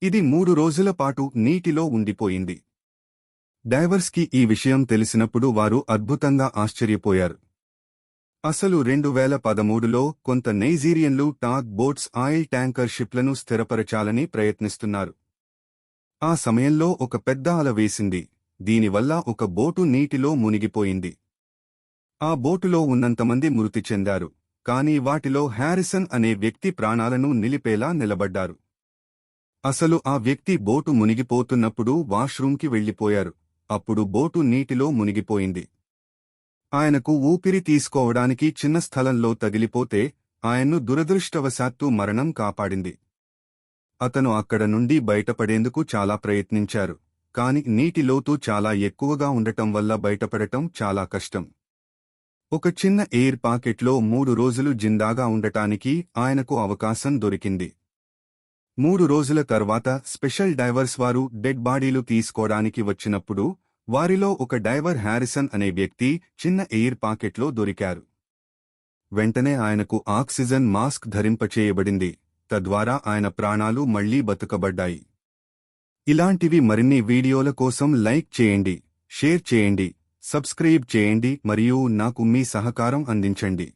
ఇది 3 రోజుల పాటు నీటిలో ఉండిపోయింది. డైవర్స్కి ఈ విషయం తెలిసినప్పుడు వారు అద్భుతంగా ఆశ్చర్యపోయారు. అసలు 2013లో కొంత నైజీరియన్లు టాగ్ బోట్స్ ఆయిల్ ట్యాంకర్ షిప్లను స్థిరపరచాలని ప్రయత్నిస్తున్నారు. ఆ సమయంలో ఒక పెద్ద అల వేసింది. దీనివల్ల ఒక బోటు నీటిలో మునిగిపోయింది. ఆ బోటులో ఉన్నంతమంది మృతి చెందారు, కానీ వాటిలో హ్యారిసన్ అనే వ్యక్తి ప్రాణాలను నిలిపేలా నిలబడ్డారు. అసలు ఆ వ్యక్తి బోటు మునిగిపోతున్నప్పుడు వాష్రూంకి వెళ్లిపోయారు. అప్పుడు బోటు నీటిలో మునిగిపోయింది. ఆయనకు ఊపిరి తీసుకోవడానికి చిన్న స్థలంలో తగిలిపోతే ఆయన్ను దురదృష్టవశాత్తు మరణం కాపాడింది. అతను అక్కడ నుండి బయటపడేందుకు చాలా ప్రయత్నించారు, కాని నీటి లోతు చాలా ఎక్కువగా ఉండటం వల్ల బయటపడటం చాలా కష్టం. ఒక చిన్న ఎయిర్ పాకెట్లో 3 రోజులు జిందాగా ఉండటానికి ఆయనకు అవకాశం దొరికింది. 3 రోజుల తర్వాత స్పెషల్ డైవర్స్ వారు డెడ్ బాడీలు తీసుకోవడానికి వచ్చినప్పుడు వారిలో ఒక డైవర్ హ్యారిసన్ అనే వ్యక్తి చిన్న ఎయిర్ పాకెట్లో దొరికారు. వెంటనే ఆయనకు ఆక్సిజన్ మాస్క్ ధరింపచేయబడింది, తద్వారా ఆయన ప్రాణాలు మళ్లీ బతుకబడ్డాయి. ఇలాంటివి మరిన్ని వీడియోల కోసం లైక్ చేయండి, షేర్ చేయండి, సబ్స్క్రైబ్ చేయండి మరియు నాకు మీ సహకారం అందించండి.